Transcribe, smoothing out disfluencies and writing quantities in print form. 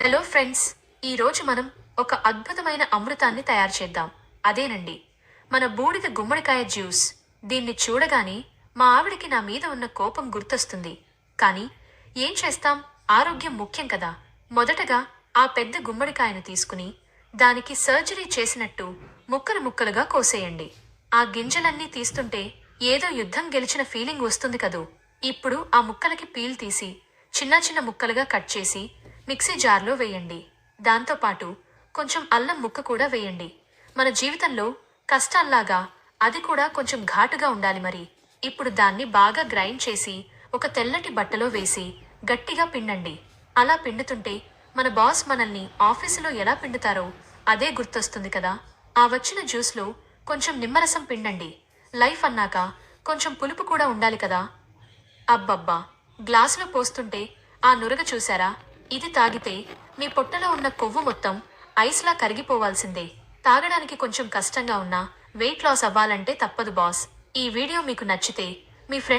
Hello friends, ఈరోజు మనం ఒక అద్భుతమైన అమృతాన్ని తయారు చేద్దాం. అదేనండి మన బూడిద గుమ్మడికాయ జ్యూస్. దీన్ని చూడగానే మా ఆవిడికి నా మీద ఉన్న కోపం గుర్తొస్తుంది. కానీ ఏం చేస్తాం, ఆరోగ్యం ముఖ్యం కదా. మొదటగా ఆ పెద్ద గుమ్మడికాయను తీసుకుని దానికి సర్జరీ చేసినట్టు ముక్కలు ముక్కలుగా కోసేయండి. ఆ గింజలన్నీ తీస్తుంటే ఏదో యుద్ధం గెలిచిన ఫీలింగ్ వస్తుంది కదూ. ఇప్పుడు ఆ ముక్కలకి పీల్ తీసి చిన్న చిన్న ముక్కలుగా కట్ చేసి మిక్సీ జార్లో వేయండి. దాంతోపాటు కొంచెం అల్లం ముక్క కూడా వేయండి. మన జీవితంలో కష్టాల్లాగా అది కూడా కొంచెం ఘాటుగా ఉండాలి మరి. ఇప్పుడు దాన్ని బాగా గ్రైండ్ చేసి ఒక తెల్లటి బట్టలో వేసి గట్టిగా పిండండి. అలా పిండుతుంటే మన బాస్ మనల్ని ఆఫీసులో ఎలా పిండుతారో అదే గుర్తొస్తుంది కదా. ఆ వచ్చిన జ్యూస్లో కొంచెం నిమ్మరసం పిండండి. లైఫ్ అన్నాక కొంచెం పులుపు కూడా ఉండాలి కదా. అబ్బబ్బా, గ్లాసులో పోస్తుంటే ఆ నురగ చూసారా. ఇది తాగితే మీ పొట్టలో ఉన్న కొవ్వు మొత్తం ఐస్లా కరిగిపోవాల్సిందే. తాగడానికి కొంచెం కష్టంగా ఉన్నా వెయిట్ లాస్ అవ్వాలంటే తప్పదు బాస్. ఈ వీడియో మీకు నచ్చితే మీ ఫ్రెండ్